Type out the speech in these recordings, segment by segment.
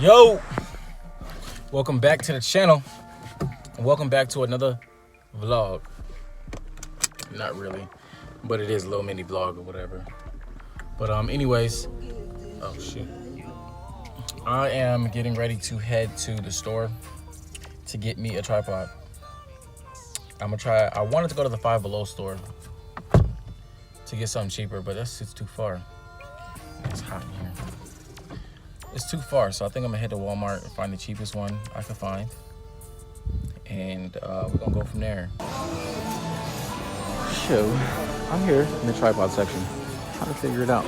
Yo, welcome back to the channel, and welcome back to another vlog. Not really, but it is a little mini vlog or whatever. But anyways, oh shoot, I am getting ready to head to the store to get me a tripod. I wanted to go to the Five Below store to get something cheaper, but it's too far. It's hot in here. It's too far, so I think I'm gonna head to Walmart and find the cheapest one I can find, and we're gonna go from there. So, I'm here in the tripod section, trying to figure it out.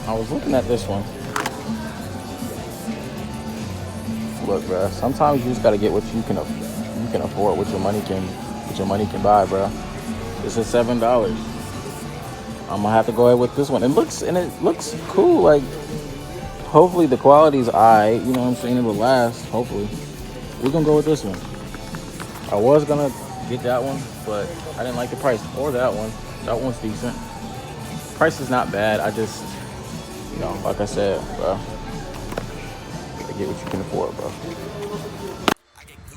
I was looking at this one. Look, bro. Sometimes you just gotta get what you can afford, what your money can buy, bro. This is $7. I'm gonna have to go ahead with this one. It looks cool. Like, hopefully the quality's alright. You know what I'm saying? It'll last. Hopefully, we're gonna go with this one. I was gonna get that one, but I didn't like the price. Or that one. That one's decent. Price is not bad. I just, like I said, bro, gotta get what you can afford, bro.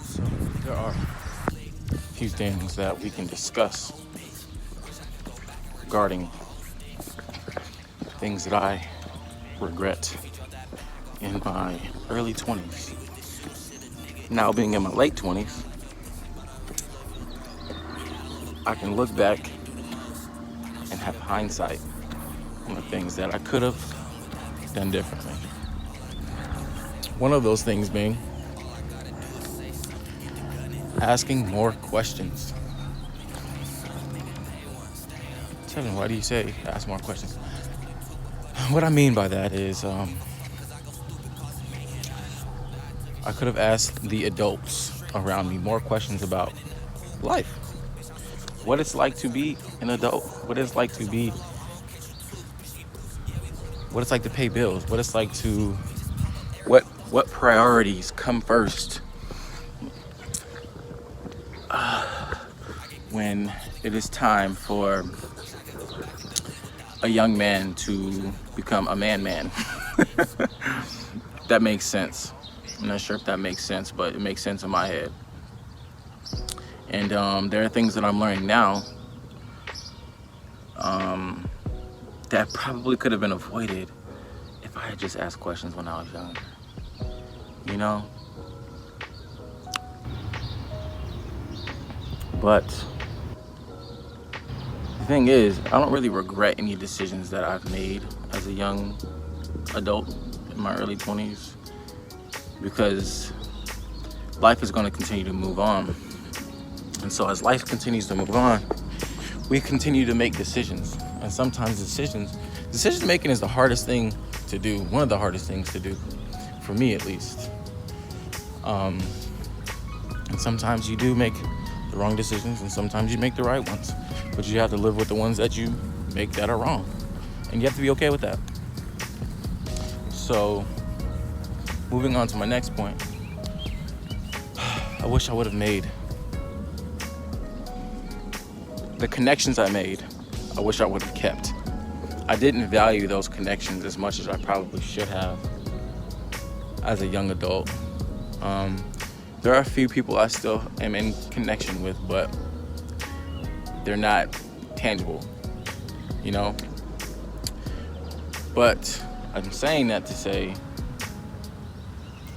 So there are a few things that we can discuss regarding things that I regret in my early 20s. Now being in my late 20s, I can look back and have hindsight on the things that I could have done differently. One of those things being asking more questions. Tevin, why do you say ask more questions? What I mean by that is I could have asked the adults around me more questions about life. What it's like to be an adult. What it's like to pay bills. What it's like to what priorities come first when it is time for a young man to become a man. That makes sense. I'm not sure if that makes sense, but it makes sense in my head. And there are things that I'm learning now that probably could have been avoided if I had just asked questions when I was younger. But the thing is, I don't really regret any decisions that I've made as a young adult in my early 20s, because life is going to continue to move on. And so as life continues to move on, we continue to make decisions. And sometimes decision making is the hardest thing to do, one of the hardest things to do, for me at least. And sometimes you do make the wrong decisions, and sometimes you make the right ones. But you have to live with the ones that you make that are wrong. And you have to be okay with that. So, moving on to my next point. I wish I would have made the connections I made. I wish I would have kept. I didn't value those connections as much as I probably should have as a young adult. There are a few people I still am in connection with, but they're not tangible, But I'm saying that to say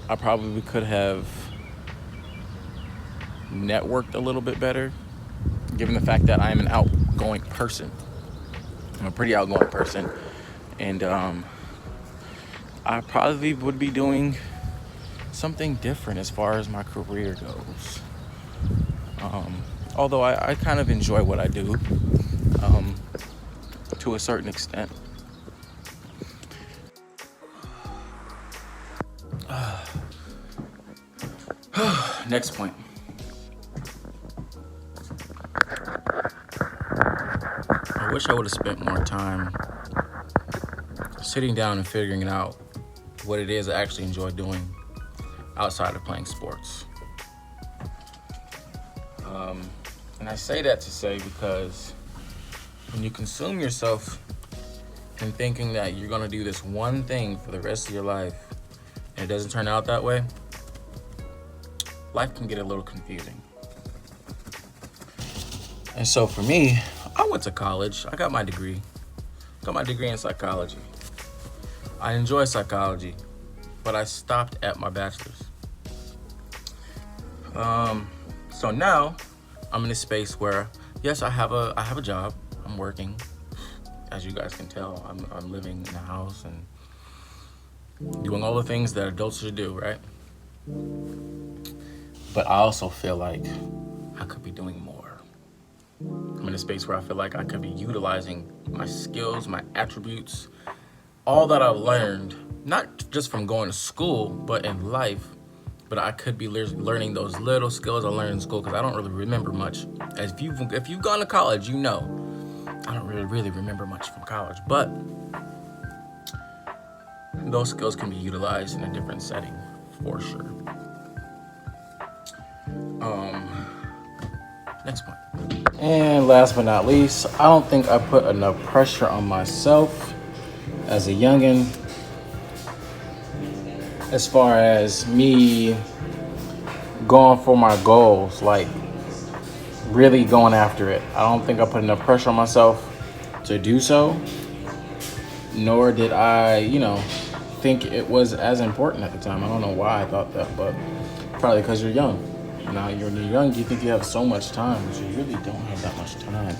I probably could have networked a little bit better, given the fact that I am an outgoing person. I'm a pretty outgoing person, and I probably would be doing something different as far as my career goes. Although I kind of enjoy what I do to a certain extent. Next point. I wish I would have spent more time sitting down and figuring out what it is I actually enjoy doing outside of playing sports. And I say that to say because when you consume yourself and thinking that you're gonna do this one thing for the rest of your life, and it doesn't turn out that way, life can get a little confusing. And so for me, I went to college. I got my degree. Got my degree in psychology. I enjoy psychology, but I stopped at my bachelor's. So now I'm in a space where, yes, I have a job. I'm working. As you guys can tell, I'm living in a house and doing all the things that adults should do, right? But I also feel like I could be doing more. I'm in a space where I feel like I could be utilizing my skills, my attributes, all that I've learned, not just from going to school, but in life. But I could be learning those little skills I learned in school, because I don't really remember much. As if you've gone to college, you know, I don't really remember much from college. But those skills can be utilized in a different setting, for sure. Next point. And last but not least, I don't think I put enough pressure on myself as a youngin', as far as me going for my goals, like really going after it. I don't think I put enough pressure on myself to do so, nor did I, think it was as important at the time. I don't know why I thought that, but probably because you're young. Now, when you're young, you think you have so much time, but you really don't have that much time.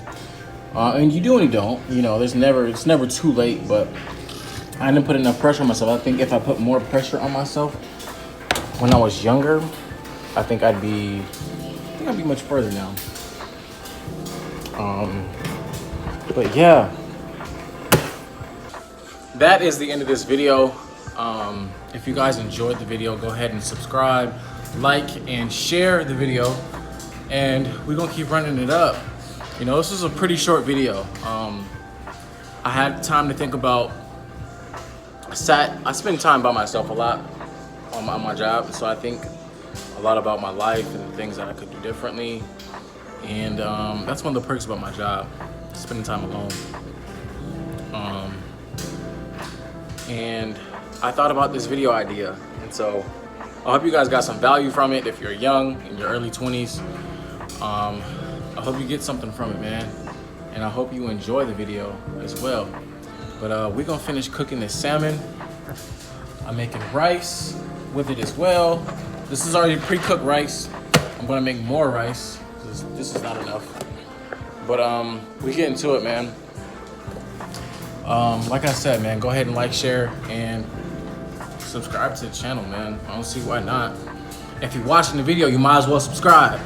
And you do and you don't. It's never too late, but I didn't put enough pressure on myself. I think if I put more pressure on myself when I was younger, I think I'd be much further now. But yeah, that is the end of this video. If you guys enjoyed the video, go ahead and subscribe, like, and share the video, and we're gonna keep running it up. This is a pretty short video. I had time to think about. I spend time by myself a lot on my job, so I think a lot about my life and the things that I could do differently. And that's one of the perks about my job, spending time alone. And I thought about this video idea, and so I hope you guys got some value from it. If you're young, in your early 20s, I hope you get something from it, man. And I hope you enjoy the video as well. But we're gonna finish cooking this salmon. I'm making rice with it as well. This is already pre-cooked rice. I'm gonna make more rice. This is not enough. But we get into it, man. Like I said, man, go ahead and like, share, and subscribe to the channel, man. I don't see why not. If you're watching the video, you might as well subscribe.